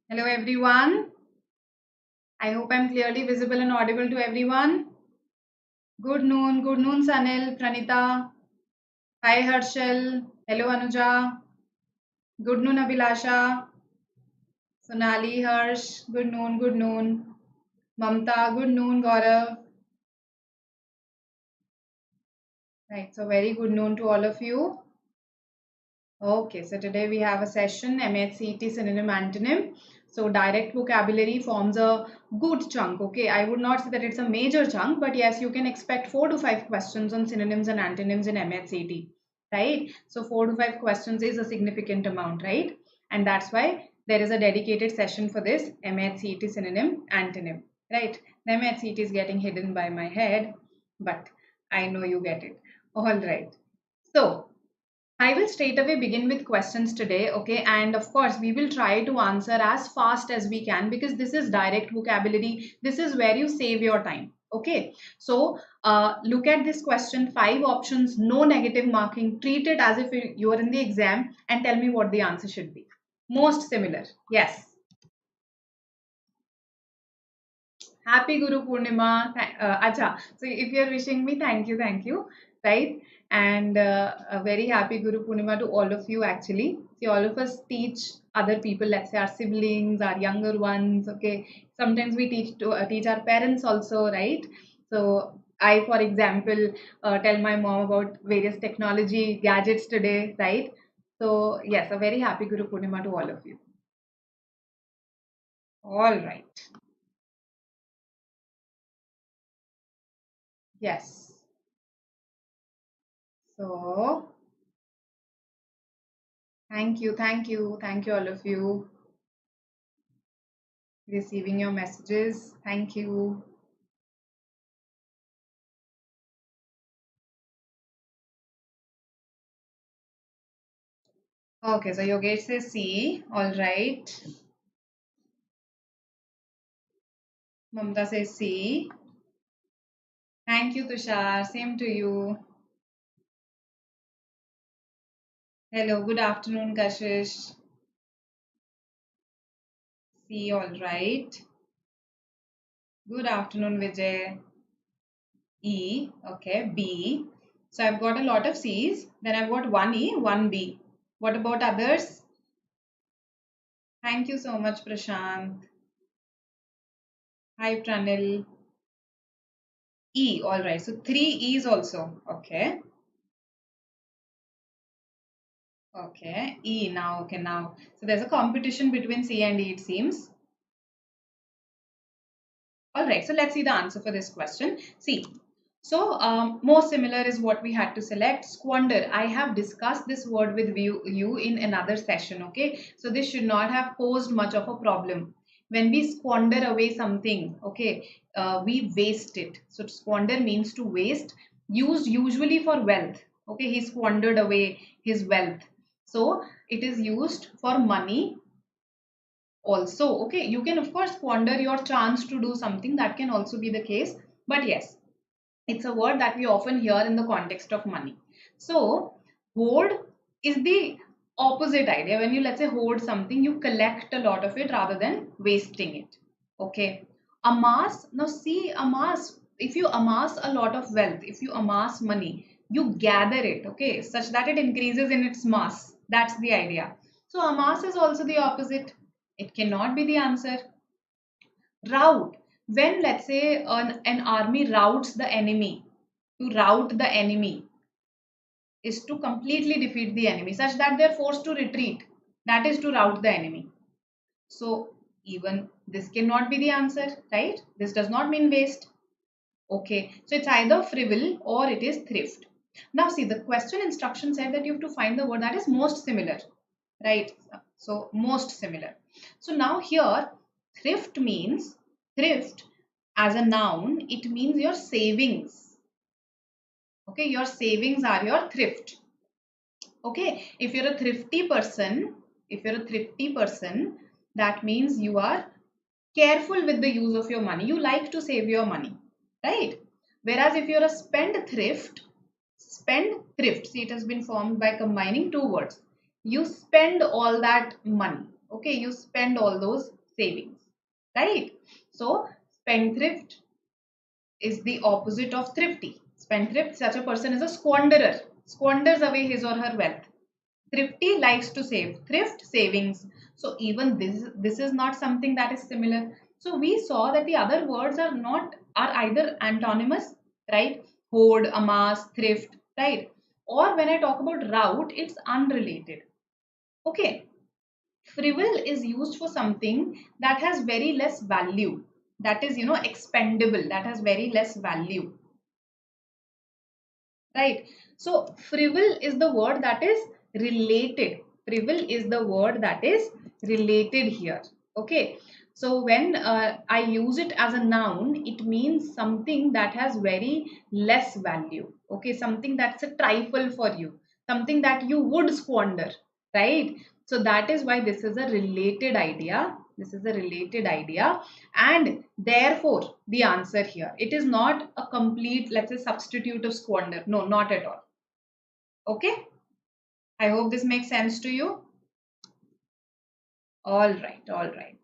Hello everyone. I hope I'm clearly visible and audible to everyone. Good noon Sanil, Pranita. Hi Harshal. Hello Anuja. Good noon Abhilasha. Sonali, Harsh. Good noon, good noon. Mamta, good noon Gaurav. Right, so very good noon to all of you. Okay, so today we have a session MAH CET Synonym Antonym. So direct vocabulary forms a good chunk. Okay, I would not say that it's a major chunk, but yes, you can expect 4 to 5 questions on synonyms and antonyms in MAH CET, right? So 4 to 5 questions is a significant amount, right? And that's why there is a dedicated session for this MAH CET Synonym Antonym, right? The MAH CET is getting hidden by my head, but I know you get it. All right. So I will straight away begin with questions today, okay? And of course, we will try to answer as fast as we can because this is direct vocabulary. This is where you save your time, okay? So, look at this question, 5 options, no negative marking. Treat it as if you are in the exam and tell me what the answer should be. Most similar, yes. Happy Guru Purnima. Acha. So if you're wishing me, thank you, right? And a very happy Guru Purnima to all of you actually. See, all of us teach other people, let's say our siblings, our younger ones, okay? Sometimes we teach our parents also, right? So I, for example, tell my mom about various technology gadgets today, right? So yes, a very happy Guru Purnima to all of you. All right. Yes. So thank you all of you receiving your messages. Thank you. Okay, so Yogesh says C. All right. Mamta says C. Thank you, Tushar. Same to you. Hello, good afternoon, Kashish. C. All right. Good afternoon, Vijay. E. Okay, B. So I've got a lot of C's. Then I've got one E, one B. What about others? Thank you so much, Prashant. Hi, Pranil. E, all right. So 3 E's also. Okay. Okay. E now. Okay, now. So there's a competition between C and E, it seems. All right. So let's see the answer for this question. C. So more similar is what we had to select. Squander. I have discussed this word with you in another session. Okay. So this should not have posed much of a problem. When we squander away something, okay, we waste it. So squander means to waste, used usually for wealth. Okay, he squandered away his wealth. So it is used for money also. Okay, you can of course squander your chance to do something. That can also be the case. But yes, it's a word that we often hear in the context of money. So, hoard is the opposite idea. When you, let's say, hoard something, you collect a lot of it rather than wasting it. Okay. Amass, now see, amass, if you amass a lot of wealth, if you amass money, you gather it, okay, such that it increases in its mass. That's the idea. So, amass is also the opposite. It cannot be the answer. Rout, when let's say an army routs the enemy, to rout the enemy is to completely defeat the enemy such that they're forced to retreat. That is to rout the enemy. So even this cannot be the answer, right? This does not mean waste. Okay, so it's either frivol or it is thrift. Now see, the question instruction said that you have to find the word that is most similar, right? So most similar. So now here thrift means, thrift as a noun, it means your savings. Okay, your savings are your thrift. Okay, if you're a thrifty person, that means you are careful with the use of your money. You like to save your money, right? Whereas if you're a spend thrift, see, it has been formed by combining two words. You spend all that money. Okay, you spend all those savings, right? So spendthrift is the opposite of thrifty. Spendthrift, such a person is a squanderer, squanders away his or her wealth. Thrifty likes to save, thrift savings. So even this is not something that is similar. So we saw that the other words are either antonymous, right? Hoard, amass, thrift, right? Or when I talk about route, it's unrelated. Okay. Frivol is used for something that has very less value. That is, expendable. That has very less value, right? So frivol is the word that is related. Frivol is the word that is related here. Okay. So when I use it as a noun, it means something that has very less value. Okay. Something that's a trifle for you. Something that you would squander, right? So that is why this is a related idea. This is a related idea, and therefore the answer here, it is not a complete, let's say, substitute of squander. No, not at all. Okay, I hope this makes sense to you. All right, all right.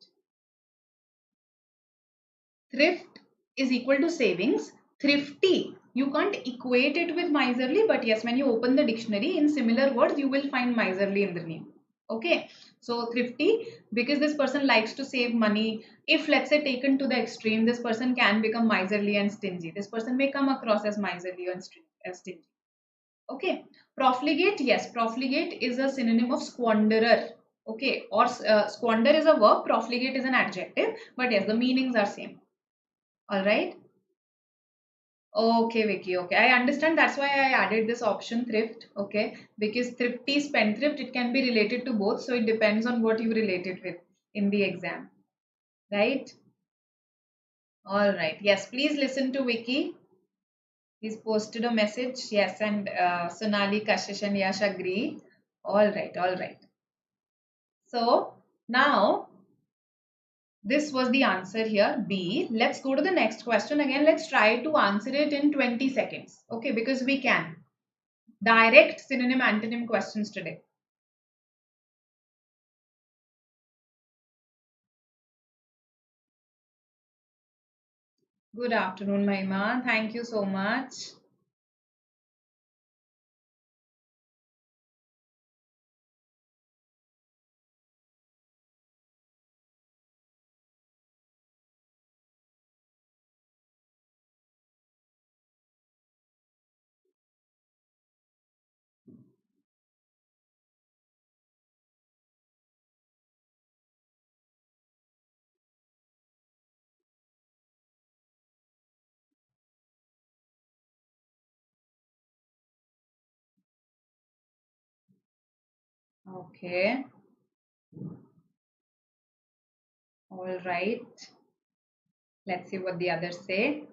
Thrift is equal to savings. Thrifty, you can't equate it with miserly, but yes, when you open the dictionary, in similar words you will find miserly in the name. Okay, so thrifty, because this person likes to save money. If, let's say, taken to the extreme, this person can become miserly and stingy. This person may come across as miserly and stingy. Okay, profligate, yes, profligate is a synonym of squanderer. Okay, or squander is a verb, profligate is an adjective, but yes, the meanings are same. All right. Okay, Vicky. Okay, I understand. That's why I added this option thrift. Okay, because thrifty, spendthrift, it can be related to both. So it depends on what you relate it with in the exam, right? All right. Yes, please listen to Vicky. He's posted a message. Yes, and Sonali, Kashish, and Yash agree. All right. All right. So now this was the answer here, B. Let's go to the next question again. Let's try to answer it in 20 seconds. Okay, because we can. Direct synonym antonym questions today. Good afternoon, Mahima. Thank you so much. Okay. All right. Let's see what the others say.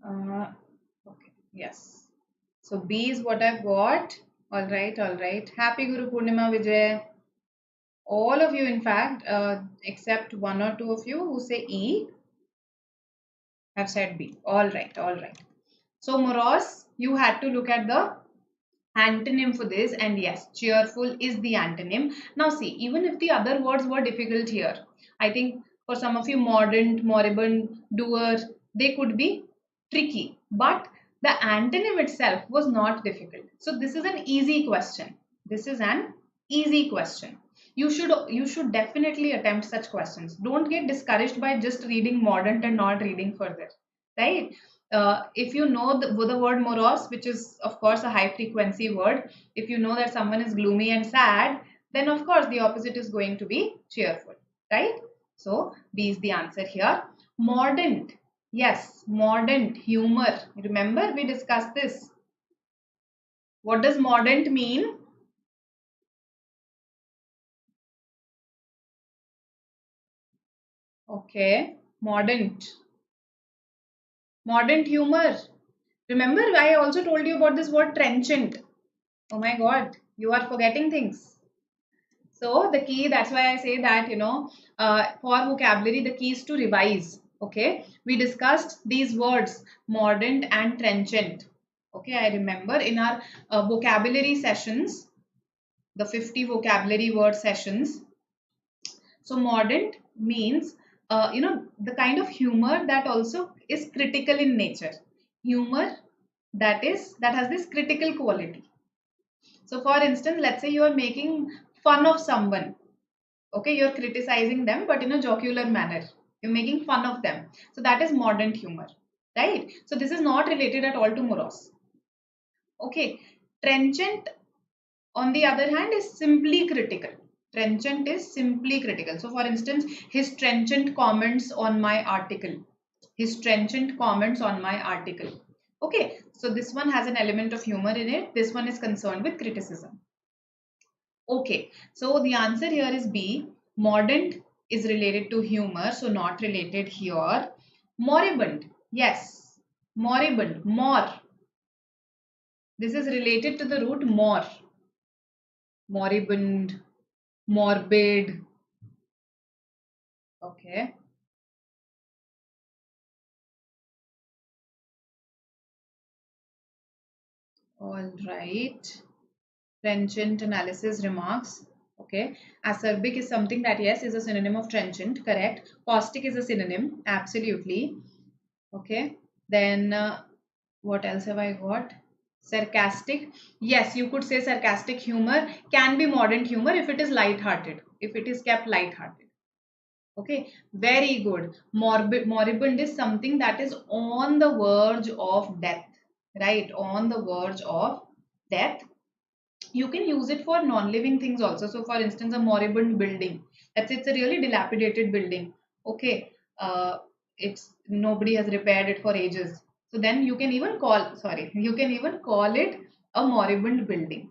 Okay. Yes. So B is what I've got. All right. All right. Happy Guru Purnima, Vijay. All of you, in fact, except one or two of you who say E, have said B. All right. All right. So Morose, you had to look at the antonym for this, and yes, cheerful is the antonym. Now see, even if the other words were difficult here, I think for some of you, mordant, moribund, doer, they could be tricky, but the antonym itself was not difficult. So this is an easy question. This is an easy question. You should definitely attempt such questions. Don't get discouraged by just reading mordant and not reading further, right? If you know the word morose, which is of course a high frequency word, if you know that someone is gloomy and sad, then of course the opposite is going to be cheerful, right? So B is the answer here. Mordant, yes, mordant, humor. Remember we discussed this. What does mordant mean? Okay, mordant. Mordant humor. Remember I also told you about this word trenchant. Oh my god, you are forgetting things. So the key, that's why I say that, for vocabulary, the key is to revise. Okay. We discussed these words, mordant and trenchant. Okay. I remember in our vocabulary sessions, the 50 vocabulary word sessions. So mordant means, the kind of humor that also is critical in nature. Humor that has this critical quality. So for instance, let's say you are making fun of someone. Okay, you're criticizing them, but in a jocular manner. You're making fun of them. So that is mordant humor, right? So this is not related at all to morose. Okay, trenchant, on the other hand, is simply critical. Trenchant is simply critical. So for instance, his trenchant comments on my article. His trenchant comments on my article. Okay, so this one has an element of humor in it. This one is concerned with criticism. Okay, so the answer here is B. Mordant is related to humor, so not related here. Moribund, yes. Moribund, more. This is related to the root more. Moribund, morbid. Okay. All right. Trenchant analysis remarks. Okay. Acerbic is something that, yes, is a synonym of trenchant. Correct. Caustic is a synonym. Absolutely. Okay. Then what else have I got? Sarcastic. Yes, you could say sarcastic humor can be modern humor if it is light-hearted. If it is kept light-hearted. Okay, very good. Moribund is something that is on the verge of death, right? On the verge of death. You can use it for non-living things also. So, for instance, a moribund building. It's a really dilapidated building. Okay, it's nobody has repaired it for ages. So then you can even call it a moribund building,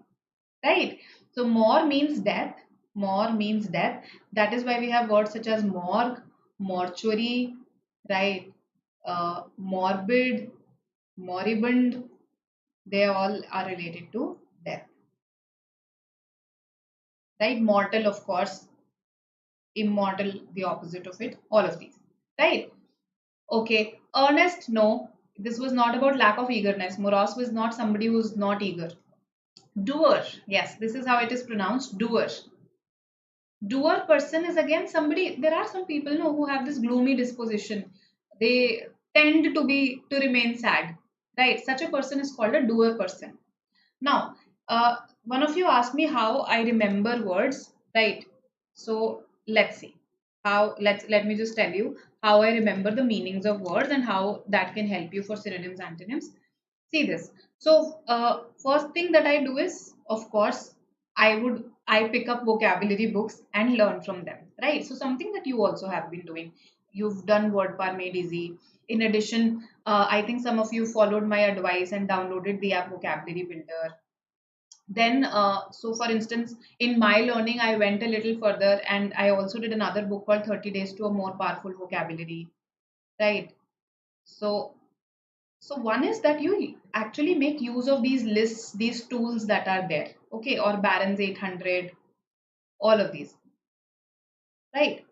right? So more means death. More means death. That is why we have words such as morgue, mortuary, right? Morbid, moribund. They all are related to death, right? Mortal, of course. Immortal, the opposite of it. All of these, right? Okay. Earnest, no. This was not about lack of eagerness. Morose was not somebody who's not eager. Doer, yes, this is how it is pronounced. Doer. Doer person is again somebody. There are some people, who have this gloomy disposition. They tend to remain sad, right? Such a person is called a doer person. Now, one of you asked me how I remember words, right? So let's see how. Let me just tell you how I remember the meanings of words and how that can help you for synonyms, antonyms. See this. So first thing that I do is, of course, I pick up vocabulary books and learn from them, right? So something that you also have been doing. You've done WordPar Made Easy. In addition, I think some of you followed my advice and downloaded the app Vocabulary Builder. Then, so for instance, in my learning, I went a little further and I also did another book called 30 Days to a More Powerful Vocabulary, right? So so one is that you actually make use of these lists, these tools that are there, okay, or Barron's 800, all of these, right?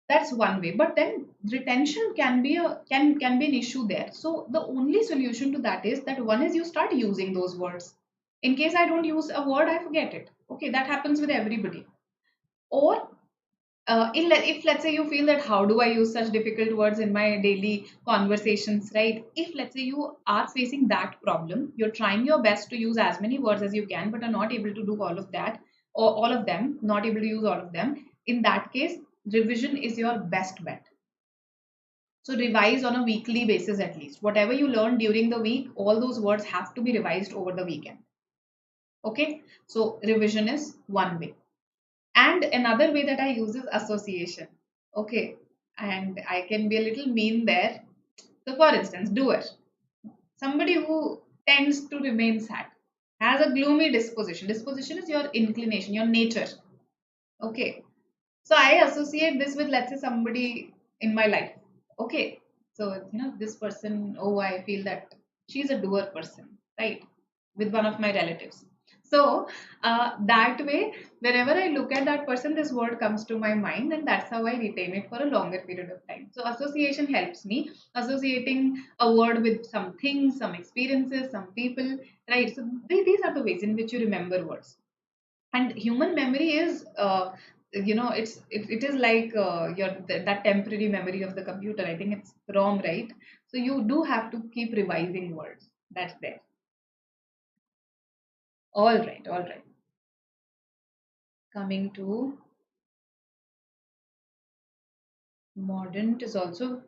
That's one way. But then retention can be an issue there. So the only solution to that is that one is you start using those words. In case I don't use a word, I forget it. Okay, that happens with everybody. Or if let's say you feel that how do I use such difficult words in my daily conversations, right? If let's say you are facing that problem, you're trying your best to use as many words as you can, but are not able to do all of that, or all of them, not able to use all of them. In that case, revision is your best bet. So revise on a weekly basis at least. Whatever you learn during the week, all those words have to be revised over the weekend. Okay, so revision is one way. And another way that I use is association. Okay. And I can be a little mean there. So, for instance, doer. Somebody who tends to remain sad, has a gloomy disposition. Disposition is your inclination, your nature. Okay. So, I associate this with, let's say, somebody in my life. Okay. So, this person, oh, I feel that she's a doer person, right? With one of my relatives. So that way, whenever I look at that person, this word comes to my mind, and that's how I retain it for a longer period of time. So association helps me, associating a word with some things, some experiences, some people, right? So these are the ways in which you remember words. And human memory is it is like that temporary memory of the computer. I think it's ROM, right? So you do have to keep revising words. That's there. All right, all right. Coming to mordant is also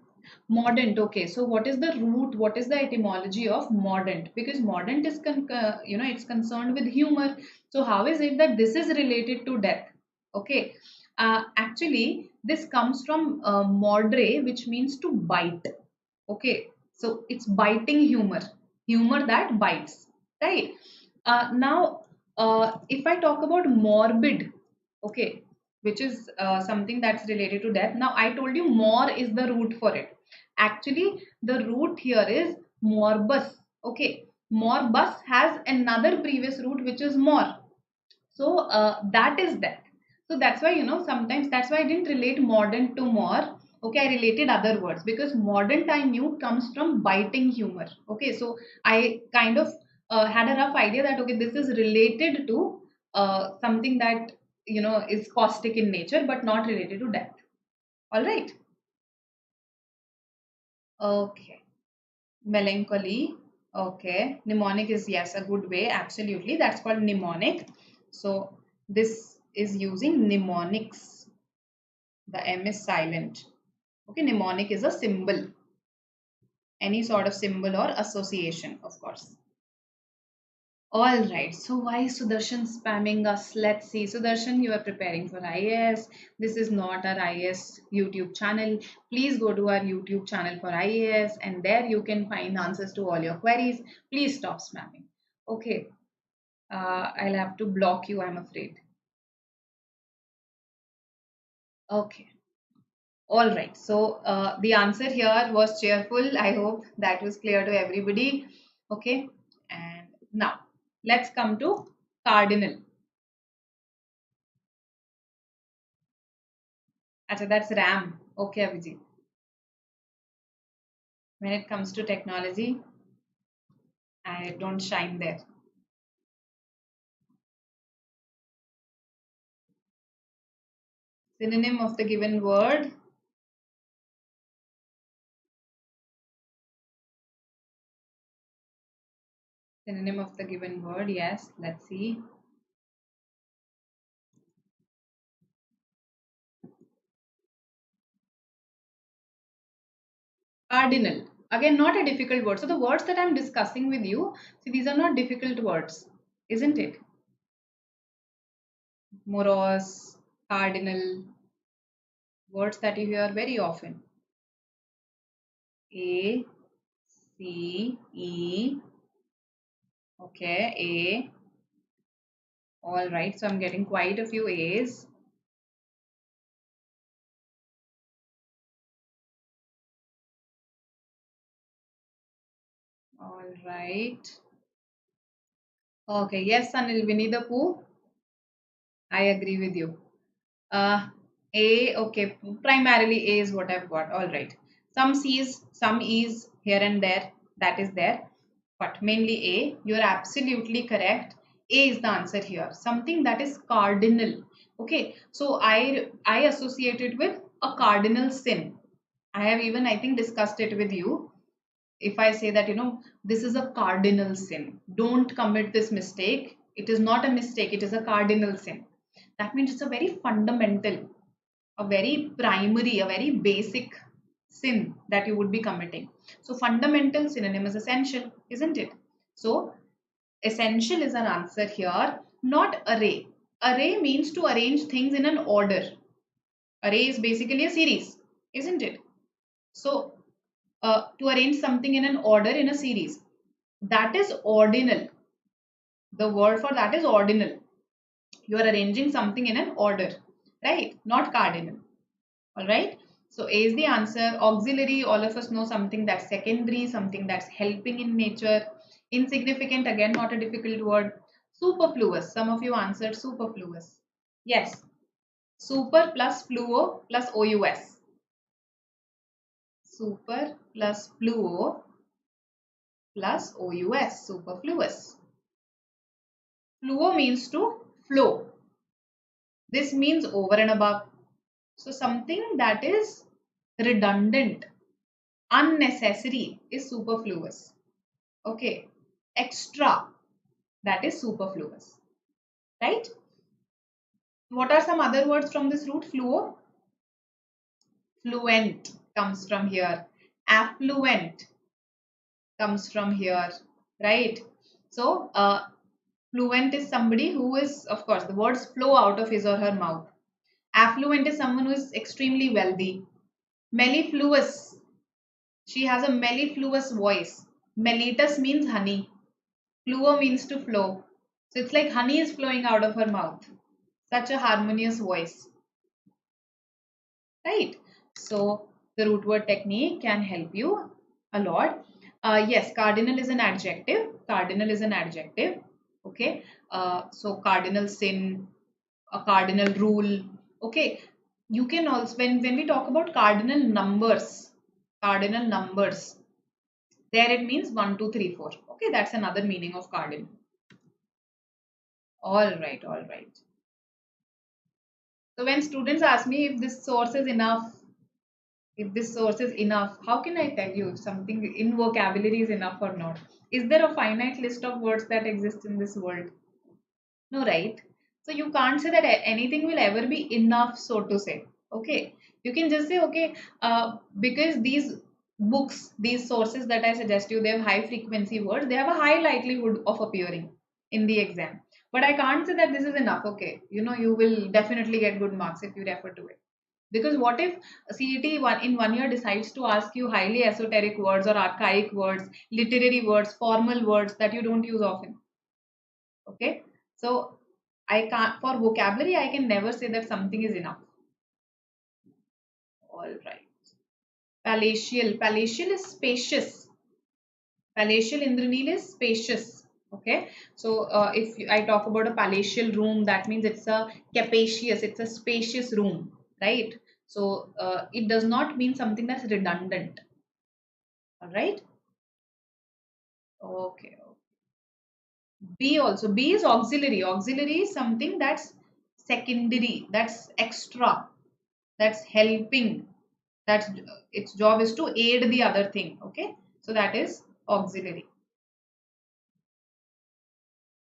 mordant. Okay, so what is the root, what is the etymology of mordant? Because mordant is it's concerned with humor. So how is it that this is related to death? Okay, actually this comes from mordre, which means to bite. Okay, so it's biting humor, humor that bites, right? Now, if I talk about morbid, okay, which is something that's related to death. Now, I told you mor is the root for it. Actually, the root here is morbus. Okay, morbus has another previous root which is mor. So that is that. So that's why, sometimes that's why I didn't relate modern to more. Okay, I related other words because modern I knew comes from biting humor. Okay, so I kind of had a rough idea that okay, this is related to something that is caustic in nature, but not related to death. All right. Okay. Melancholy. Okay. Mnemonic is yes, a good way. Absolutely. That's called mnemonic. So this is using mnemonics. The M is silent. Okay, mnemonic is a symbol. Any sort of symbol or association, of course. All right. So why is Sudarshan spamming us? Let's see. Sudarshan, you are preparing for IAS. This is not our IAS YouTube channel. Please go to our YouTube channel for IAS and there you can find answers to all your queries. Please stop spamming. Okay. I'll have to block you, I'm afraid. Okay. All right. So the answer here was cheerful. I hope that was clear to everybody. Okay. And now let's come to cardinal. Acha, that's RAM. Okay, Abhijit. When it comes to technology, I don't shine there. Synonym of the given word. Synonym of the given word. Yes. Let's see. Cardinal. Again, not a difficult word. So the words that I'm discussing with you, see, these are not difficult words, isn't it? Morose, cardinal, words that you hear very often. A, C, E. Okay, A. All right, so I'm getting quite a few A's. All right. Okay, yes, Anil, Winnie the Pooh. I agree with you. Uh, A, okay, primarily A is what I've got. All right. Some C's, some E's here and there. That is there. But mainly A. You're absolutely correct. A is the answer here. Something that is cardinal. Okay. So I associate it with a cardinal sin. I have even, I think, discussed it with you. If I say that, this is a cardinal sin, don't commit this mistake. It is not a mistake, it is a cardinal sin. That means it's a very fundamental, a very primary, a very basic sin that you would be committing. So, fundamental synonym is essential, isn't it? So, essential is our answer here, not array. Array means to arrange things in an order. Array is basically a series, isn't it? So, to arrange something in an order in a series. That is ordinal. The word for that is ordinal. You are arranging something in an order, right? Not cardinal. All right. So A is the answer. Auxiliary, all of us know something that's secondary, something that's helping in nature. Insignificant, again, not a difficult word. Superfluous. Some of you answered superfluous. Yes. Super plus fluo plus OUS. Super plus fluo plus OUS. Superfluous. Fluo means to flow. This means over and above. So something that is redundant, unnecessary is superfluous. Okay. Extra, that is superfluous. Right? What are some other words from this root? Fluo. Fluent comes from here. Affluent comes from here. Right? So, fluent is somebody who is, of course, the words flow out of his or her mouth. Affluent is someone who is extremely wealthy. Mellifluous, she has a mellifluous voice. Mellitus means honey. Fluo means to flow. So it's like honey is flowing out of her mouth. Such a harmonious voice. Right? So the root word technique can help you a lot. Yes, cardinal is an adjective. Cardinal is an adjective. Okay. So cardinal sin, a cardinal rule. Okay. You can also, when we talk about cardinal numbers, there it means 1, 2, 3, 4. Okay, that's another meaning of cardinal. All right, all right. So when students ask me if this source is enough, how can I tell you if something in vocabulary is enough or not? Is there a finite list of words that exist in this world? No, right? So you can't say that anything will ever be enough, so to say. Okay. You can just say, okay, because these books, these sources that I suggest you, they have high frequency words, they have a high likelihood of appearing in the exam. But I can't say that this is enough. Okay. You will definitely get good marks if you refer to it. Because what if CET in 1 year decides to ask you highly esoteric words or archaic words, literary words, formal words that you don't use often? Okay. So I can't, for vocabulary, I can never say that something is enough. All right. Palatial. Palatial is spacious. Palatial Indranil is spacious. Okay. So if I talk about a palatial room, that means it's a capacious, it's a spacious room, right? So it does not mean something that's redundant. All right. Okay. B also. B is auxiliary. Auxiliary is something that's secondary, that's extra, that's helping, that's its job is to aid the other thing. Okay, so that is auxiliary.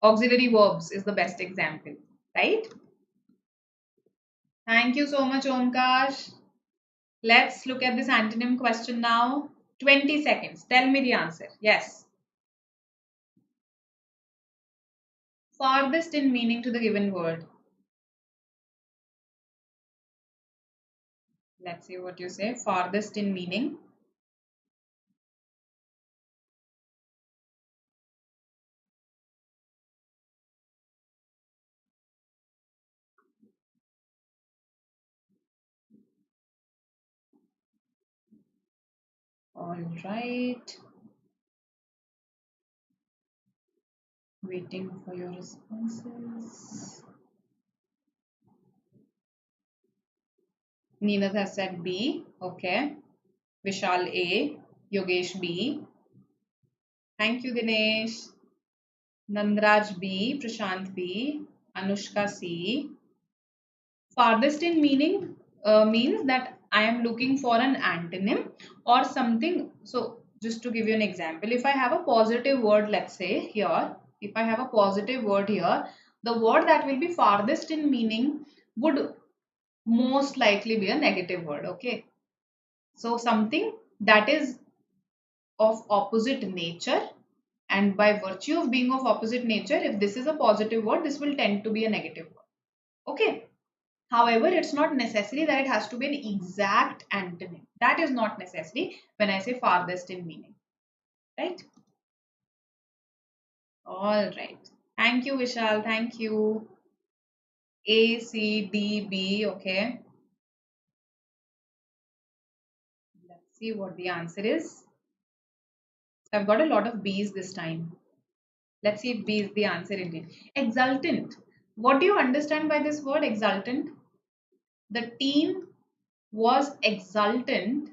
Auxiliary verbs is the best example, right? Thank you so much, Omkar. Let's look at this antonym question now. 20 seconds. Tell me the answer. Yes. Farthest in meaning to the given word. Let's see what you say. Farthest in meaning. All right. Waiting for your responses. Neenat has said B. Okay. Vishal A. Yogesh B. Thank you, Dinesh. Nandraj B. Prashant B. Anushka C. Farthest in meaning means that I am looking for an antonym or something. So, just to give you an example, if I have a positive word, let's say here, if I have a positive word here, the word that will be farthest in meaning would most likely be a negative word. Okay. So, something that is of opposite nature, and by virtue of being of opposite nature, if this is a positive word, this will tend to be a negative word. Okay. However, it's not necessary that it has to be an exact antonym. That is not necessary when I say farthest in meaning. Right? All right. Thank you, Vishal. Thank you. A, C, D, B. Okay. Let's see what the answer is. So I've got a lot of B's this time. Let's see if B is the answer indeed. Exultant. What do you understand by this word exultant? The team was exultant.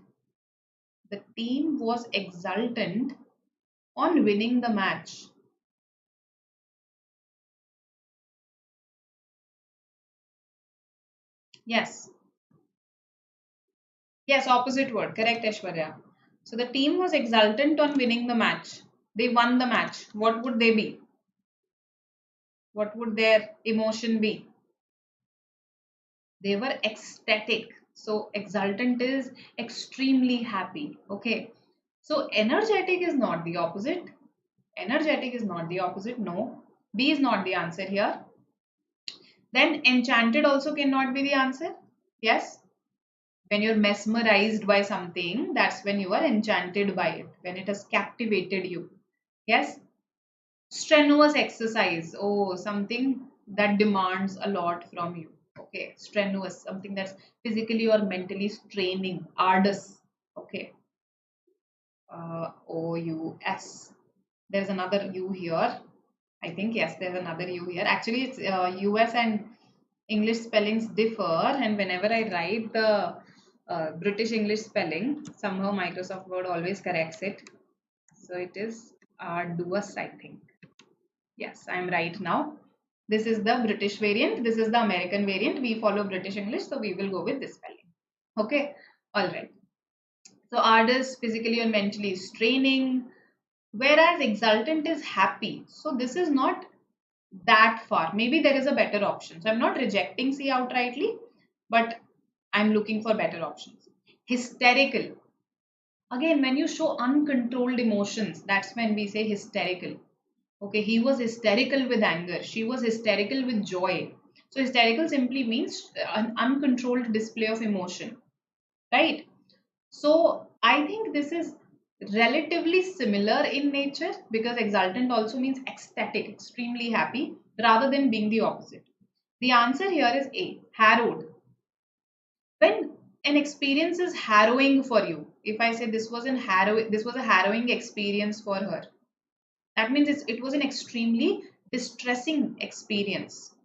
The team was exultant on winning the match. Yes. Yes, opposite word. Correct, Aishwarya. So the team was exultant on winning the match. They won the match. What would they be? What would their emotion be? They were ecstatic. So exultant is extremely happy. Okay. So energetic is not the opposite. Energetic is not the opposite. No. B is not the answer here. Then enchanted also cannot be the answer. Yes. When you're mesmerized by something, that's when you are enchanted by it. When it has captivated you. Yes. Strenuous exercise. Oh, something that demands a lot from you. Okay. Strenuous. Something that's physically or mentally straining. Arduous. Okay. OUS. There's another U here. I think yes, there's another U here. Actually, it's US and English spellings differ, and whenever I write the British English spelling, somehow Microsoft Word always corrects it. So it is arduous, I think. Yes, I'm right now. This is the British variant. This is the American variant. We follow British English, so we will go with this spelling. Okay, all right. So arduous, physically or mentally straining, whereas exultant is happy. So this is not that far. Maybe there is a better option. So I'm not rejecting C outrightly, but I'm looking for better options. Hysterical. Again, when you show uncontrolled emotions, that's when we say hysterical. Okay, he was hysterical with anger. She was hysterical with joy. So hysterical simply means an uncontrolled display of emotion, right? So I think this is relatively similar in nature because exultant also means ecstatic, extremely happy, rather than being the opposite. The answer here is A, harrowed. When an experience is harrowing for you, if I say this was a harrowing experience for her, that means it was an extremely distressing experience.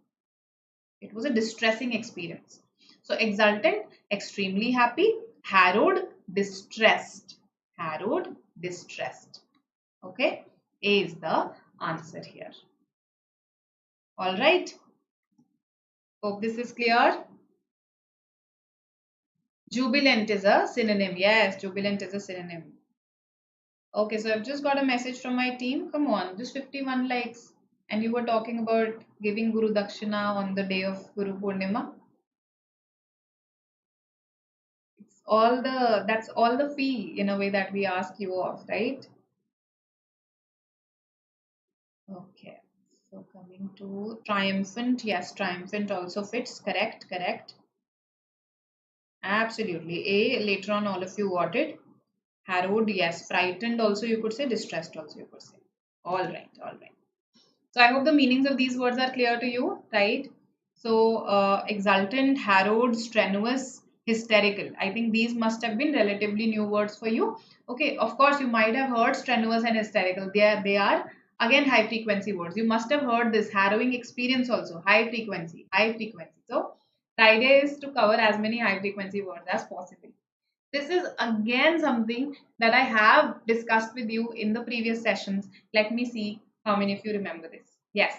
It was a distressing experience. So exultant, extremely happy, harrowed, distressed. Harrowed, distressed. Okay, A is the answer here. All right. Hope this is clear. Jubilant is a synonym. Yes, jubilant is a synonym. Okay, so I've just got a message from my team. Come on, just 51 likes. And you were talking about giving Guru Dakshina on the day of Guru Purnima. That's all the fee in a way that we ask you of, right? Okay. So coming to triumphant, yes, triumphant also fits. Correct, correct. Absolutely. A, later on all of you got it. Harrowed, yes. Frightened also you could say. Distressed also you could say. All right, all right. So I hope the meanings of these words are clear to you, right? So exultant, harrowed, strenuous, hysterical. I think these must have been relatively new words for you. Okay, of course you might have heard strenuous and hysterical. They are again high frequency words. You must have heard this harrowing experience also. High frequency, high frequency. So the idea is to cover as many high frequency words as possible. This is again something that I have discussed with you in the previous sessions. Let me see how many of you remember this. Yes.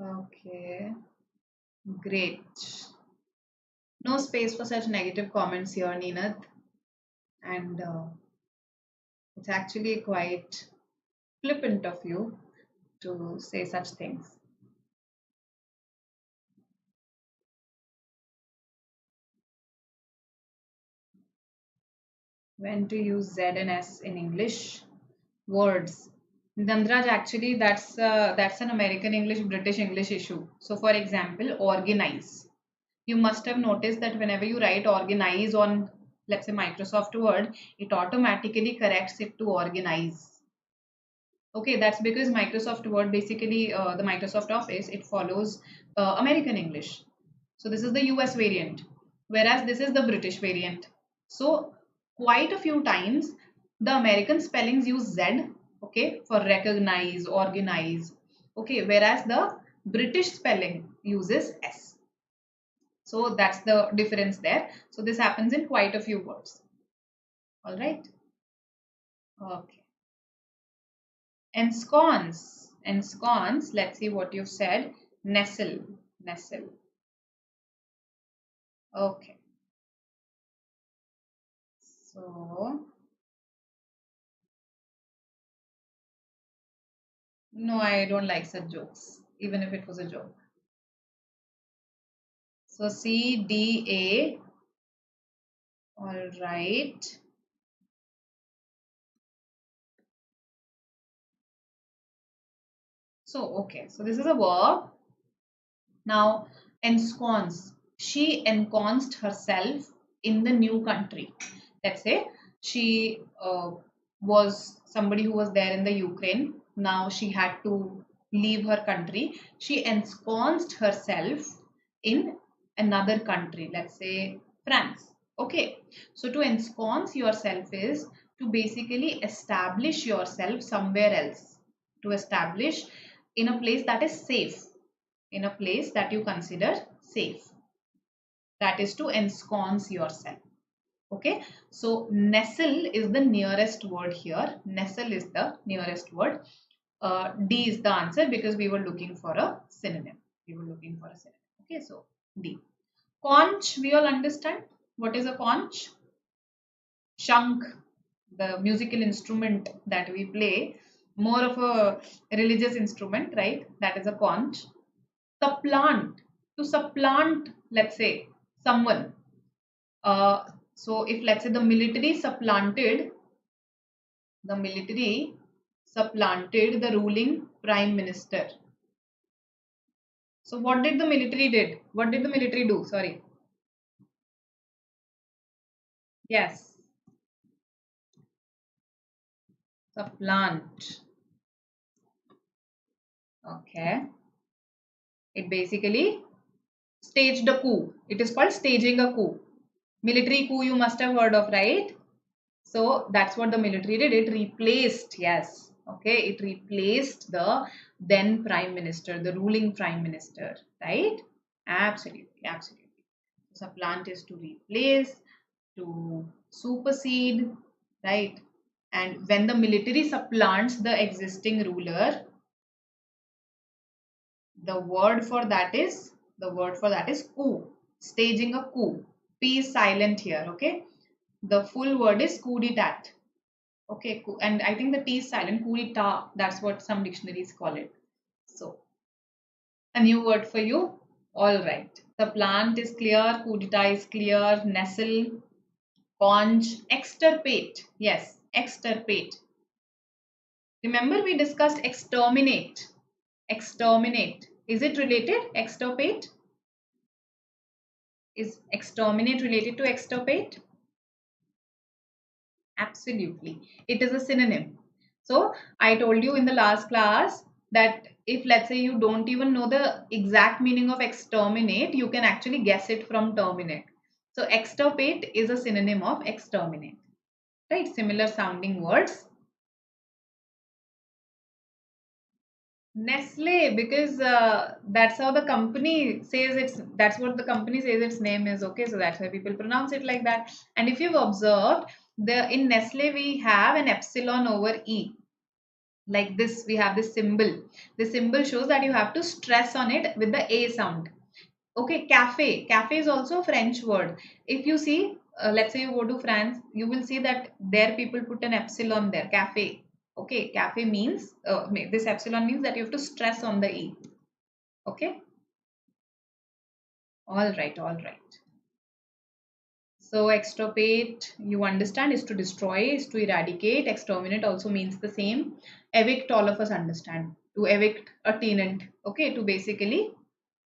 Okay. Great. No space for such negative comments here, Ninath. And it's actually quite flippant of you to say such things. When to use Z and S in English words. Dandraj, actually, that's an American English, British English issue. So, for example, organize. You must have noticed that whenever you write organize on, let's say, Microsoft Word, it automatically corrects it to organize. Okay, that's because Microsoft Word, basically the Microsoft Office, it follows American English. So this is the US variant, whereas this is the British variant. So quite a few times the American spellings use Z, okay, for recognize, organize, okay, whereas the British spelling uses S. So that's the difference there. So this happens in quite a few words. All right. Okay. Ensconce. Ensconce. Let's see what you've said. Nestle. Nestle. Okay. So, no, I don't like such jokes, even if it was a joke. So, C, D, A. All right. So, okay. So, this is a verb. Now, ensconce. She ensconced herself in the new country. Let's say she was somebody who was there in the Ukraine. Now she had to leave her country. She ensconced herself in another country. Let's say France. Okay. So to ensconce yourself is to basically establish yourself somewhere else. To establish in a place that is safe, in a place that you consider safe. That is to ensconce yourself. Okay, so nestle is the nearest word here. Nestle is the nearest word. D is the answer because we were looking for a synonym. We were looking for a synonym. Okay, so D. Conch, we all understand. What is a conch? Shank, the musical instrument that we play, more of a religious instrument, right? That is a conch. Supplant, to supplant, let's say someone. So if let's say the military supplanted the ruling prime minister. So what did the military did? What did the military do? Sorry. Yes. Supplant. Okay. It basically staged a coup. It is called staging a coup. Military coup you must have heard of, right? So that's what the military did. It replaced, yes, okay, it replaced the then prime minister, the ruling prime minister, right? Absolutely, absolutely. Supplant is to replace, to supersede, right? And when the military supplants the existing ruler, the word for that is coup, staging a coup. P is silent here, okay? The full word is coup d'etat. Okay, cool. And I think the T is silent. Coup d'etat. That's what some dictionaries call it. So, a new word for you. All right. The plant is clear. Coup d'etat is clear. Nestle, conch, extirpate. Yes, extirpate. Remember we discussed exterminate. Exterminate. Is it related? Extirpate? Is exterminate related to extirpate? Absolutely. It is a synonym. So I told you in the last class that if let's say you don't even know the exact meaning of exterminate, you can actually guess it from terminate. So extirpate is a synonym of exterminate. Right? Similar sounding words. Nestle, because that's how the company says that's what the company says its name is. Okay, so that's why people pronounce it like that. And if you've observed, in Nestle we have an epsilon over E. Like this, we have this symbol. The symbol shows that you have to stress on it with the A sound. Okay, cafe is also a French word. If you see, let's say you go to France, you will see that there people put an epsilon there, cafe. Okay, cafe means this epsilon means that you have to stress on the E. Okay, all right, all right. So extirpate, you understand, is to destroy, is to eradicate. Exterminate also means the same. Evict, all of us understand. To evict a tenant. Okay, to basically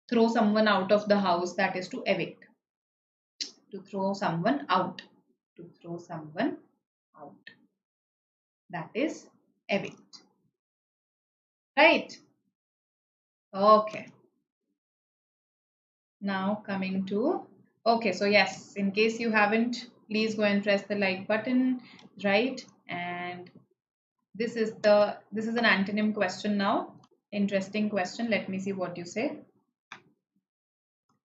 throw someone out of the house, that is to evict. To throw someone out. To throw someone out. That is evict. right? Okay. Now coming to, okay, so yes, in case you haven't, please go and press the like button, right? And this is an antonym question now. Interesting question. Let me see what you say.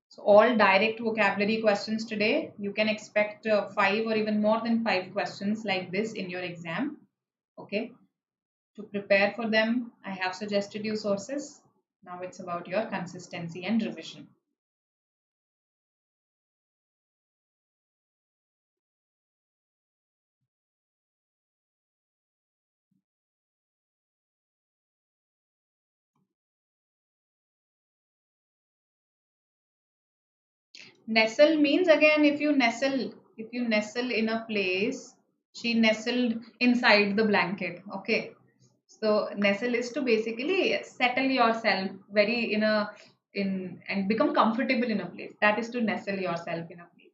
So all direct vocabulary questions today. You can expect 5 or even more than 5 questions like this in your exam. Okay. To prepare for them, I have suggested you sources. Now it's about your consistency and revision. Nestle means, again, if you nestle in a place, she nestled inside the blanket. Okay. So nestle is to basically settle yourself very in and become comfortable in a place. That is to nestle yourself in a place.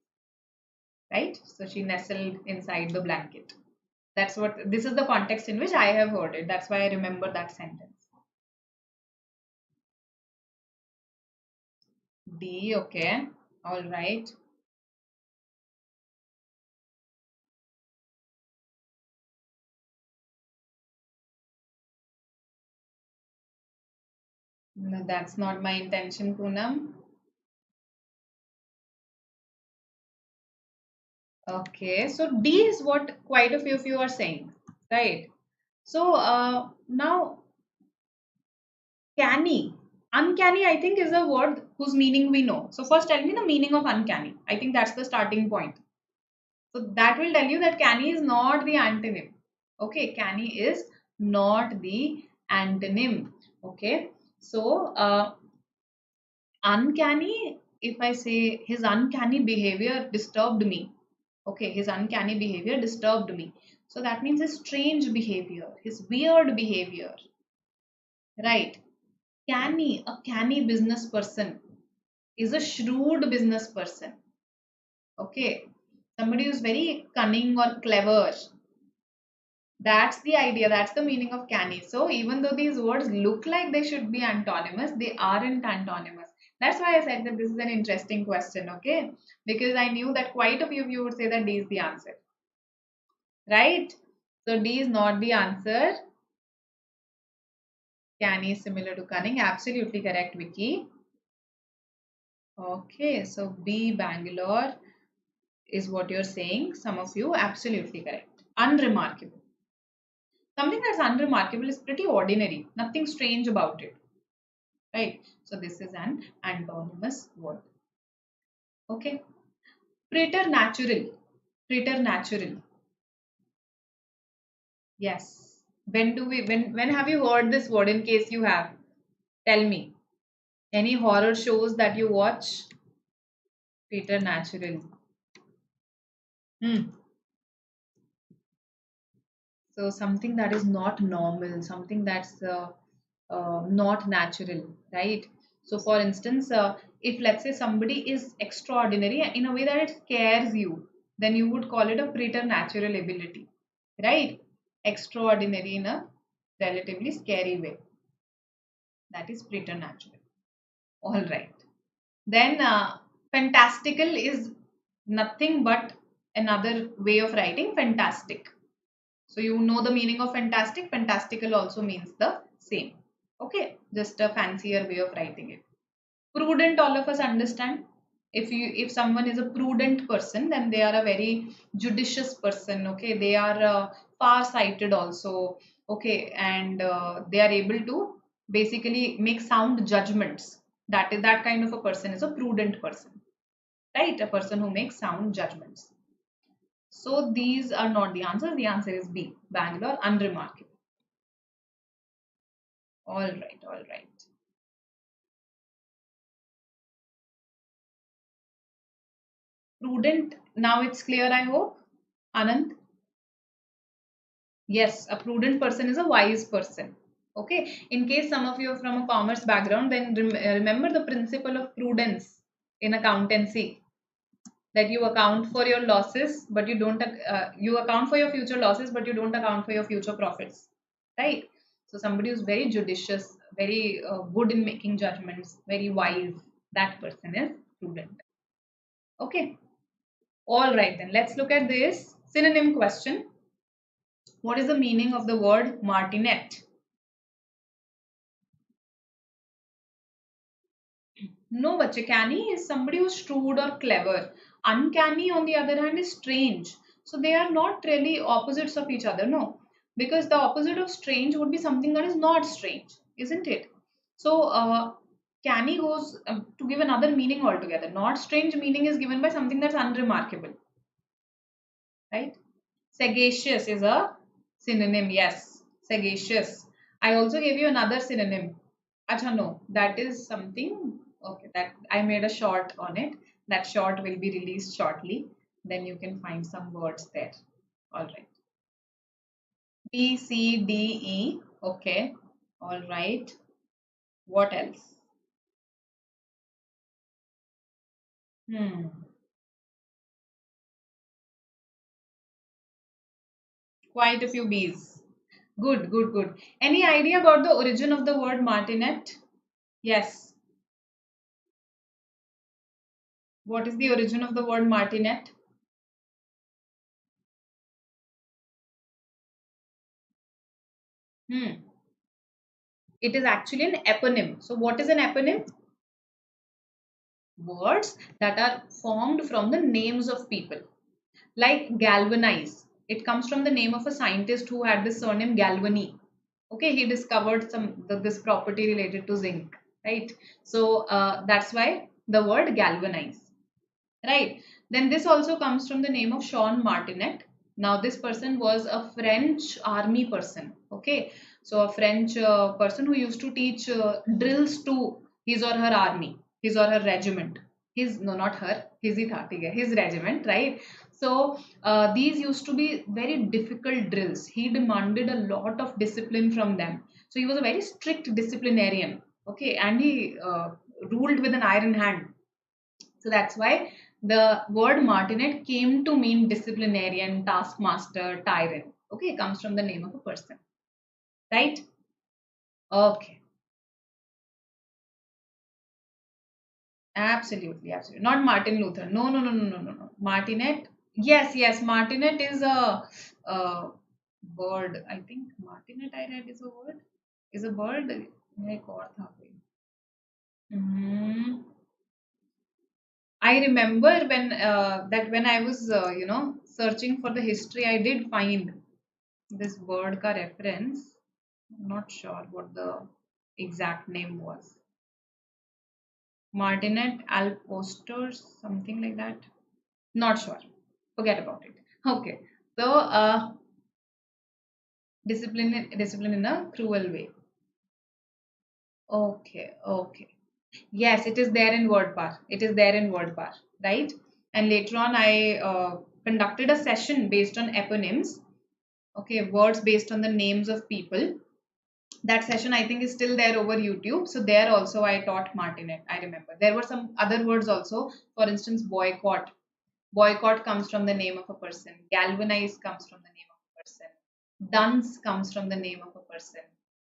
Right? So she nestled inside the blanket. That's what this is the context in which I have heard it. That's why I remember that sentence. D, okay. All right. No, that's not my intention, Poonam. Okay, so D is what quite a few of you are saying, right? So now canny, uncanny, I think is a word whose meaning we know. So first tell me the meaning of uncanny. I think that's the starting point. So that will tell you that canny is not the antonym. Okay, canny is not the antonym. Okay, so uncanny, if I say his uncanny behavior disturbed me. Okay, his uncanny behavior disturbed me. So that means his strange behavior, his weird behavior, right? Canny, a canny business person is a shrewd business person. Okay, somebody who's very cunning or clever. That's the idea, that's the meaning of canny. So even though these words look like they should be antonymous, they aren't antonymous. That's why I said that this is an interesting question, okay? Because I knew that quite a few of you would say that D is the answer, right? So D is not the answer. Canny is similar to cunning. Absolutely correct, Vicky. Okay, so B, Bangalore is what you're saying. Some of you, absolutely correct. Unremarkable. Something that's unremarkable is pretty ordinary. Nothing strange about it. Right? So this is an antonymous word. Okay. Preternatural. Preternatural. Yes. When have you heard this word, in case you have? Tell me. Any horror shows that you watch? Preternatural. Hmm. So something that is not normal, something that's not natural, right? So for instance, if let's say somebody is extraordinary in a way that it scares you, then you would call it a preternatural ability, right? Extraordinary in a relatively scary way. That is preternatural. All right. Then fantastical is nothing but another way of writing fantastic. So you know the meaning of fantastic. Fantastical also means the same. Okay, just a fancier way of writing it. Prudent, all of us understand. If someone is a prudent person, then they are a very judicious person. Okay, they are far sighted also. Okay, and they are able to basically make sound judgments. That kind of a person is a prudent person, right? A person who makes sound judgments. So these are not the answers. The answer is B, Bangalore, unremarkable. All right, all right. Prudent, now it's clear, I hope. Anand? Yes, a prudent person is a wise person. Okay, in case some of you are from a commerce background, then remember the principle of prudence in accountancy, that you account for your losses, but you don't, you account for your future losses, but you don't account for your future profits, right? So somebody who's very judicious, very good in making judgments, very wise, that person is prudent. Okay. All right, then let's look at this synonym question. What is the meaning of the word martinet? No, bache, canny is somebody who's shrewd or clever. Uncanny, on the other hand, is strange. So they are not really opposites of each other, no. Because the opposite of strange would be something that is not strange, isn't it? So canny goes to give another meaning altogether. Not strange meaning is given by something that's unremarkable, right? Sagacious is a synonym, yes. Sagacious. I also gave you another synonym. Acha, no, that is something. Okay, that I made a short on it. That short will be released shortly. Then you can find some words there. All right. B, C, D, E. Okay. All right. What else? Hmm. Quite a few B's. Good, good, good. Any idea about the origin of the word martinet? Yes. What is the origin of the word martinet? Hmm. It is actually an eponym. So what is an eponym? Words that are formed from the names of people. Like galvanize. It comes from the name of a scientist who had this surname Galvani. Okay, he discovered this property related to zinc, right? So that's why the word galvanize, right? Then this also comes from the name of Sean Martinet. Now this person was a French army person. Okay, so a French person who used to teach drills to his or her army, his or her regiment. His, no, not her, his ही था, ठीक है, his regiment, right? So these used to be very difficult drills. He demanded a lot of discipline from them. So he was a very strict disciplinarian. Okay, and he ruled with an iron hand. So that's why the word martinet came to mean disciplinarian, taskmaster, tyrant. Okay, it comes from the name of a person. Right? Okay. Absolutely, absolutely. Not Martin Luther. No, no, no, no, no, no, no. Martinet. Yes, yes. Martinet is a bird. I think martinet I read is a word. Is a bird. एक और था कोई. Mhm. I remember when I was searching for the history, I did find this word ka reference. I'm not sure what the exact name was. Martinet Alposters, something like that. Not sure. Forget about it. Okay. So discipline in a cruel way. Okay, okay. Yes, it is there in WordPar. It is there in WordPar, right? And later on, I conducted a session based on eponyms. Okay, words based on the names of people. That session I think is still there over YouTube. So there also I taught Martinet. I remember there were some other words also. For instance, boycott. Boycott comes from the name of a person. Galvanize comes from the name of a person. Dunce comes from the name of a person.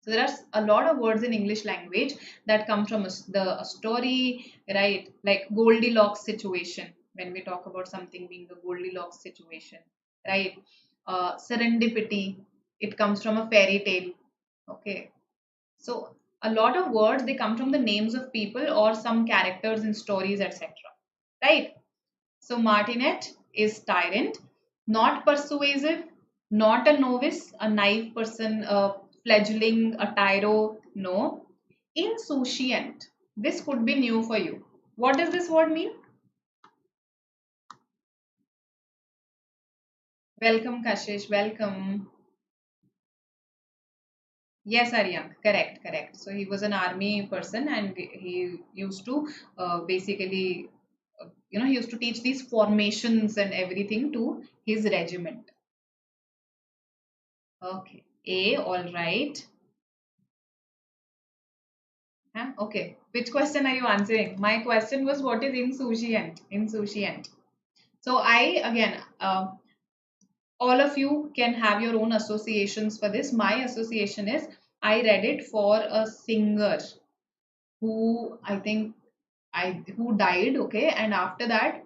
So there are a lot of words in English language that come from a story, right? Like Goldilocks situation. When we talk about something being the Goldilocks situation, right? Serendipity. It comes from a fairy tale. Okay. So a lot of words they come from the names of people or some characters in stories, etc. Right? So Martinet is tyrant, not persuasive, not a novice, a naive person, a fledgling, a tyro. No. Insouciant. This could be new for you. What does this word mean? Welcome, Kashish. Welcome. Yes, Aryan, correct, correct. So he was an army person and he used to basically, he used to teach these formations and everything to his regiment. Okay, A, all right. Huh? Okay, which question are you answering? My question was what is insouciant? Insouciant. So I, again, all of you can have your own associations for this. My association is I read it for a singer who I think who died, okay, and after that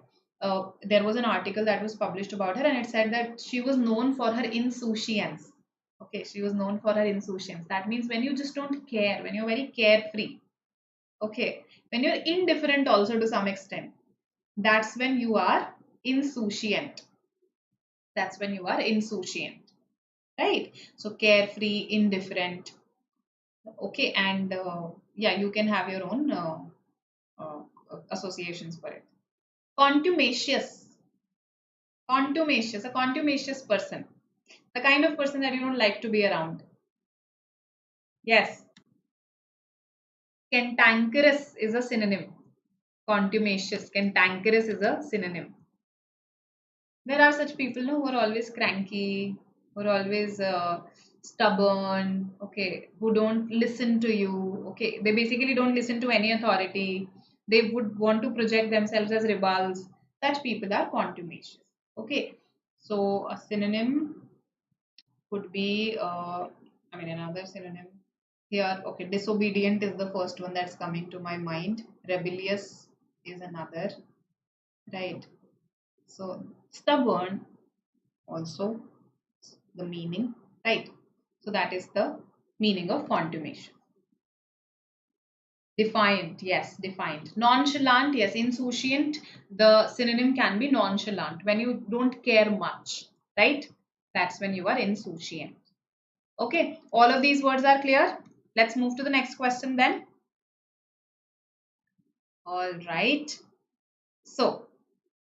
there was an article that was published about her, and it said that she was known for her insouciance. Okay, she was known for her insouciance. That means when you just don't care, when you're very carefree, okay, when you're indifferent also to some extent, that's when you are insouciant. That's when you are insouciant, right? So carefree, indifferent, okay, and yeah, you can have your own uh, associations for it. Contumacious. Contumacious, a contumacious person. The kind of person that you don't like to be around. Yes. Cantankerous is a synonym. Contumacious. Cantankerous is a synonym. There are such people, no, who are always cranky, who are always stubborn, okay, who don't listen to you, okay. They basically don't listen to any authority. They would want to project themselves as rebels. Such people are contumacious, okay. So a synonym could be, another synonym here, okay, disobedient is the first one that's coming to my mind. Rebellious is another, right? So stubborn also the meaning, right? So that is the meaning of contumacious. Defiant, yes, defiant. Nonchalant, yes, insouciant. The synonym can be nonchalant when you don't care much, right? That's when you are insouciant. Okay, all of these words are clear. Let's move to the next question then. All right. So,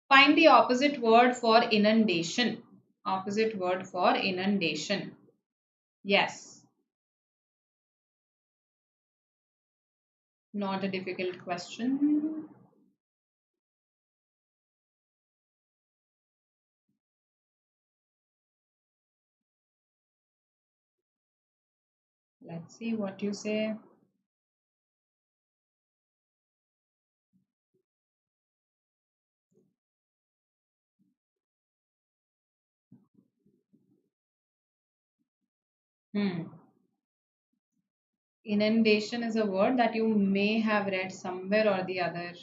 find the opposite word for inundation. Opposite word for inundation. Yes. Not a difficult question. Let's see what you say. Inundation is a word that you may have read somewhere or the other.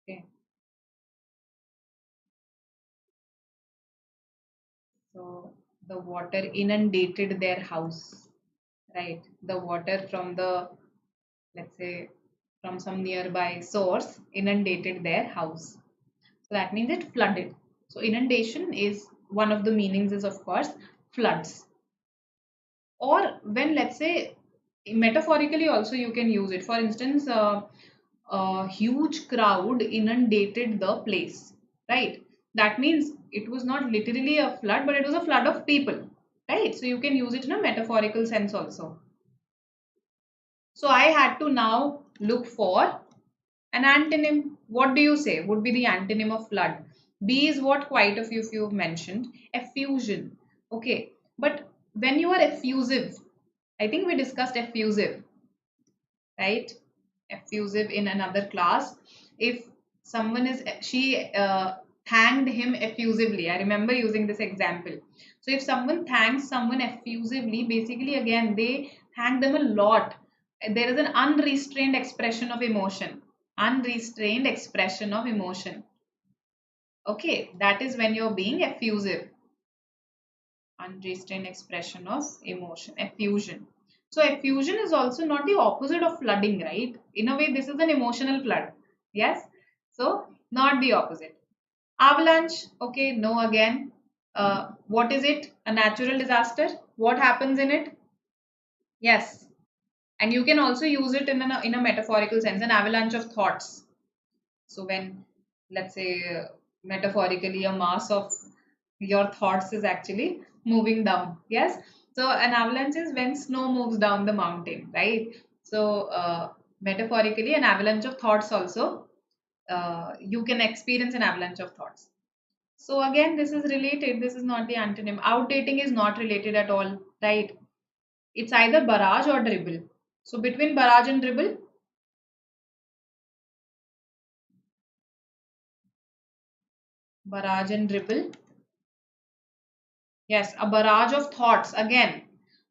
Okay. So the water inundated their house, right? The water from the, let's say, from some nearby source inundated their house. So that means it flooded. So inundation is one of the meanings is of course floods. Or when, let's say, metaphorically also you can use it. For instance, a huge crowd inundated the place, right? That means it was not literally a flood, but it was a flood of people, right? So you can use it in a metaphorical sense also. So I had to now look for an antonym. What do you say would be the antonym of flood? B is what quite a few of you have mentioned. Effusion. Okay. But when you are effusive, I think we discussed effusive, right? Effusive in another class. If someone is, she thanked him effusively. I remember using this example. So if someone thanks someone effusively, basically again, they thank them a lot. There is an unrestrained expression of emotion. Unrestrained expression of emotion. Okay, that is when you're being effusive. Unrestrained expression of emotion, effusion. So effusion is also not the opposite of flooding, right? In a way, this is an emotional flood. Yes. So not the opposite. Avalanche. Okay. No again. What is it? A natural disaster. What happens in it? Yes. And you can also use it in a metaphorical sense. An avalanche of thoughts. So when, let's say, metaphorically, a mass of your thoughts is actually moving down. Yes. So an avalanche is when snow moves down the mountain, right? So metaphorically, an avalanche of thoughts also, you can experience an avalanche of thoughts. So again, this is related. This is not the antonym. Outdating is not related at all, right? It's either barrage or dribble. So between barrage and dribble, barrage and dribble. Yes, a barrage of thoughts. Again,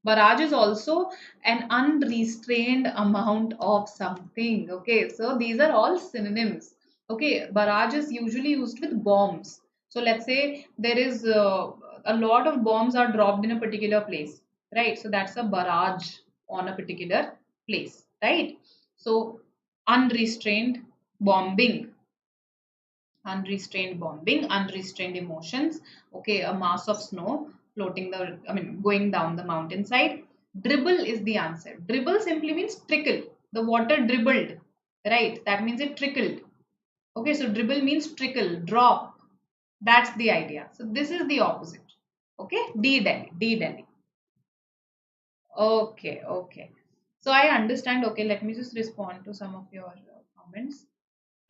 Barrage is also an unrestrained amount of something. Okay, so these are all synonyms. Okay, barrage is usually used with bombs. So let's say there is a lot of bombs are dropped in a particular place, right? So that's a barrage on a particular place, right? So unrestrained bombing, unrestrained emotions. Okay, a mass of snow floating going down the mountainside. Dribble is the answer. Dribble simply means trickle. The water dribbled, right? That means it trickled. Okay, so dribble means trickle, drop. That's the idea. So this is the opposite. Okay, D Delhi, D Delhi. Okay, okay. So I understand. Okay, let me just respond to some of your comments.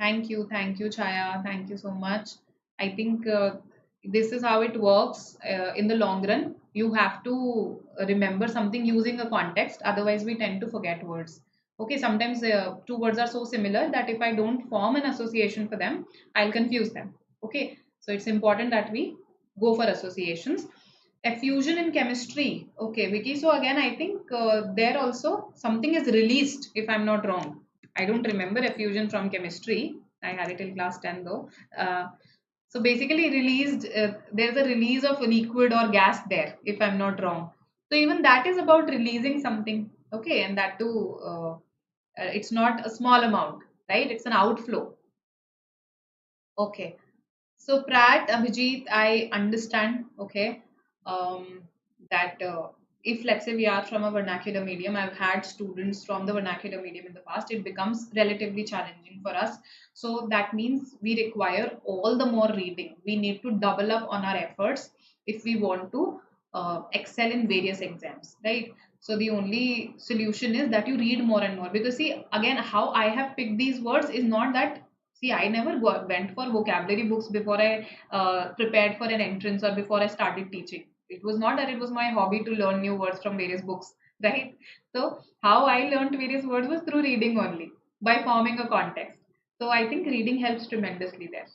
Thank you, Chaya. Thank you so much. I think this is how it works in the long run. You have to remember something using a context, otherwise, we tend to forget words. Okay, sometimes two words are so similar that if I don't form an association for them, I'll confuse them. Okay, so it's important that we go for associations. Effusion in chemistry. Okay, Vicky. So again, I think there also something is released, if I'm not wrong. I don't remember effusion from chemistry. I had it in class 10 though. So basically released, there's a release of liquid or gas there, if I'm not wrong. So even that is about releasing something. Okay, and that too, it's not a small amount, right? It's an outflow. Okay. So Pratt, Abhijit, I understand, okay, that if let's say we are from a vernacular medium, I've had students from the vernacular medium in the past, it becomes relatively challenging for us. So that means we require all the more reading. We need to double up on our efforts if we want to excel in various exams, right? So the only solution is that you read more and more, because see, again, how I have picked these words is not that. See, I never went for vocabulary books before I prepared for an entrance or before I started teaching. It was not that it was my hobby to learn new words from various books, right? So, how I learned various words was through reading only, by forming a context. So, I think reading helps tremendously there.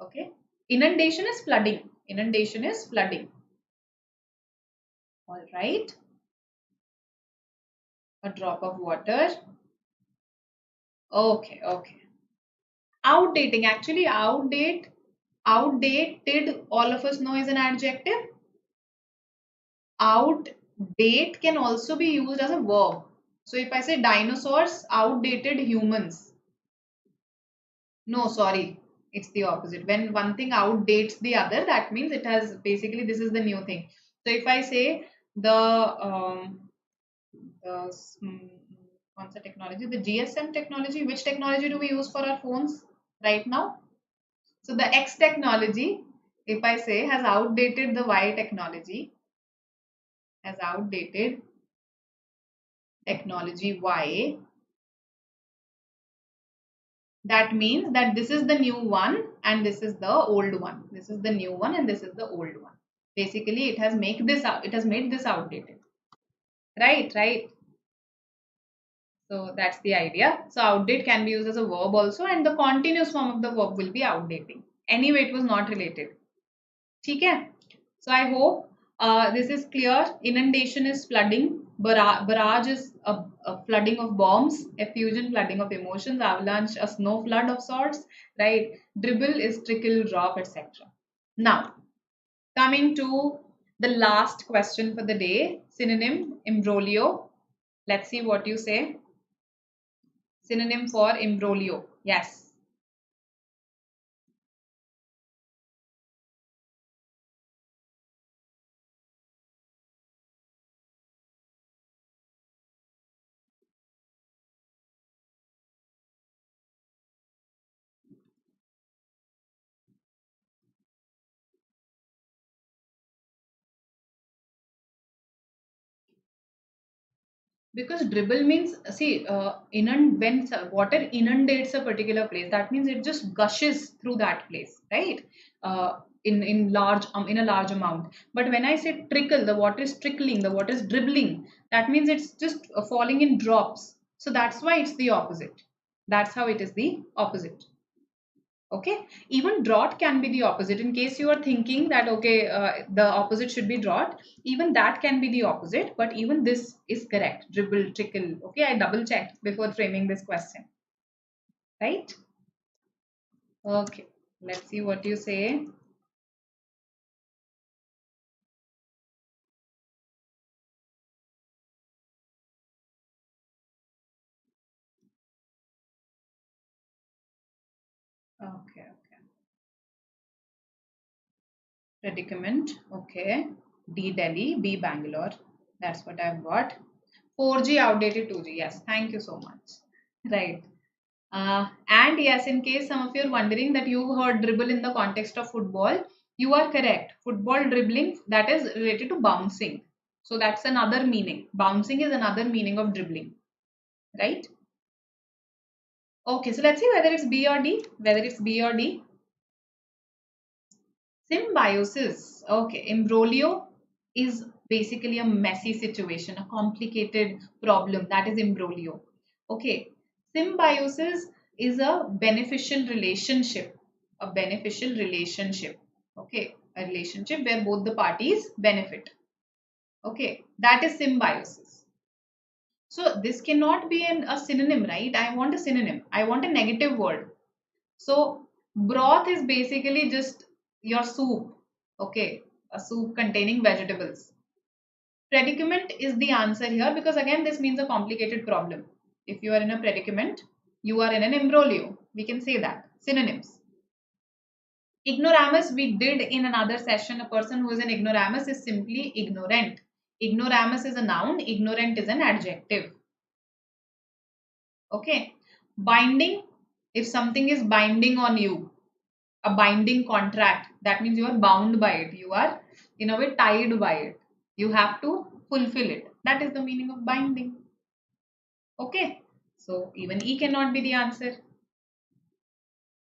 Okay. Inundation is flooding. Inundation is flooding. All right. A drop of water. Okay, okay. Outdating. Actually, outdated, all of us know is an adjective. Outdate can also be used as a verb. So if I say dinosaurs outdated humans, no, sorry, it's the opposite. When one thing outdates the other, that means it has basically, this is the new thing. So if I say the what's the technology, the GSM technology, which technology do we use for our phones right now? So the X technology, if I say, has outdated the Y technology, has outdated technology Y, that means that this is the new one and this is the old one. This is the new one and this is the old one. Basically, it has made this outdated. Right, right. So that's the idea. So outdate can be used as a verb also, and the continuous form of the verb will be outdating. Anyway, it was not related. Okay. So I hope this is clear. Inundation is flooding. Barrage is a flooding of bombs. Effusion, flooding of emotions. Avalanche, a snow flood of sorts. Right. Dribble is trickle, drop, etc. Now, coming to the last question for the day. Synonym, imbroglio. Let's see what you say. Synonym for imbroglio. Yes. Because dribble means, see, when water inundates a particular place, that means it just gushes through that place, right? In a large amount. But when I say trickle, the water is trickling, the water is dribbling. That means it's just falling in drops. So that's why it's the opposite. That's how it is the opposite. Okay, even drought can be the opposite. In case you are thinking that okay, the opposite should be drought, even that can be the opposite. But even this is correct. Dribble, trickle. Okay, I double checked before framing this question. Right? Okay, let's see what you say. Okay, okay. Predicament. Okay. D Delhi, B Bangalore. That's what I've got. 4G outdated 2G. Yes, thank you so much. Right. And yes, in case some of you are wondering that you heard dribble in the context of football, you are correct. Football dribbling, that is related to bouncing. So that's another meaning. Bouncing is another meaning of dribbling, right? Okay, so let's see whether it's B or D. Whether it's B or D. Symbiosis. Okay, imbroglio is basically a messy situation, a complicated problem. That is imbroglio. Okay, symbiosis is a beneficial relationship. A beneficial relationship. Okay, a relationship where both the parties benefit. Okay, that is symbiosis. So this cannot be a synonym, right? I want a synonym. I want a negative word. So broth is basically just your soup, okay, a soup containing vegetables. Predicament is the answer here because again this means a complicated problem. If you are in a predicament, you are in an imbroglio. We can say that. Synonyms. Ignoramus we did in another session. A person who is an ignoramus is simply ignorant. Ignoramus is a noun, ignorant is an adjective. Okay. Binding, if something is binding on you, a binding contract, that means you are bound by it, you are in a way tied by it, you have to fulfill it. That is the meaning of binding. Okay, so even E cannot be the answer.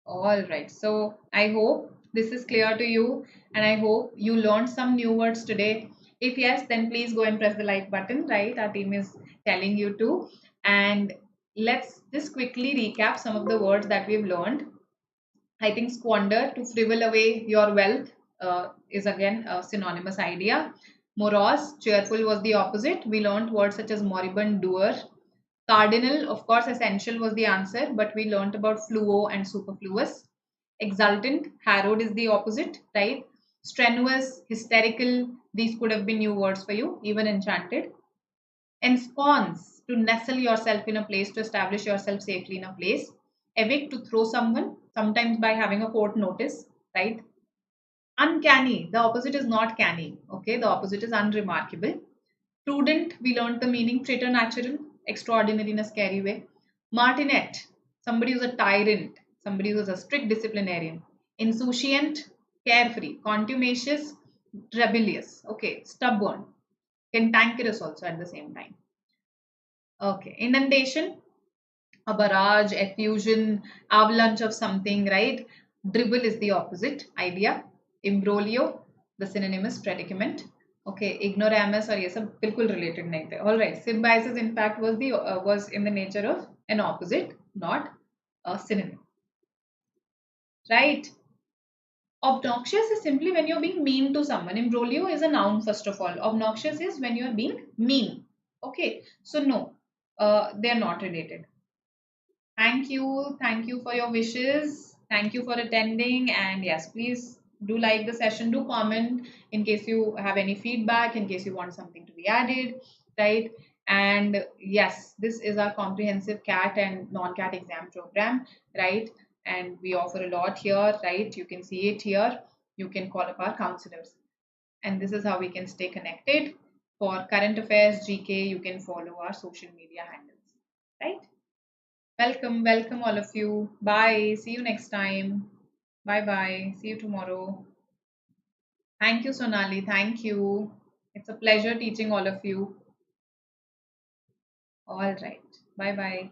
All right, so I hope this is clear to you and I hope you learned some new words today. If yes, then please go and press the like button, right? Our team is telling you to. And let's just quickly recap some of the words that we've learned. I think squander, to frivel away your wealth, is again a synonymous idea. Morose, cheerful, was the opposite. We learned words such as moribund, doer. Cardinal, of course, essential was the answer, but we learned about fluo and superfluous. Exultant, harrowed is the opposite, right? Strenuous, hysterical, these could have been new words for you, even enchanted. Ensconce, to nestle yourself in a place, to establish yourself safely in a place. Evict, to throw someone, sometimes by having a court notice, right? Uncanny, the opposite is not canny, okay? The opposite is unremarkable. Prudent, we learned the meaning preternatural, extraordinary in a scary way. Martinet, somebody who's a tyrant, somebody who's a strict disciplinarian. Insouciant, carefree. Contumacious, rebellious. Okay, stubborn. Cantankerous also at the same time. Okay, inundation, a barrage, effusion, avalanche of something, right? Dribble is the opposite idea. Imbroglio, the synonym is predicament. Okay, ignoramus और ये सब बिल्कुल related नहीं थे. All right, symbiosis in fact was in the nature of an opposite, not a synonym. Right? Obnoxious is simply when you're being mean to someone. Imbroglio is a noun first of all. Obnoxious is when you're being mean. Okay, so no, they are not related. Thank you. Thank you for your wishes. Thank you for attending. And yes, please do like the session. Do comment in case you have any feedback, in case you want something to be added, right? And yes, this is our comprehensive CAT and non-CAT exam program, right? And we offer a lot here, right? You can see it here. You can call up our counselors. And this is how we can stay connected. For current affairs, GK, you can follow our social media handles, right? Welcome, welcome all of you. Bye. See you next time. Bye bye. See you tomorrow. Thank you, Sonali. Thank you. It's a pleasure teaching all of you. All right. Bye bye.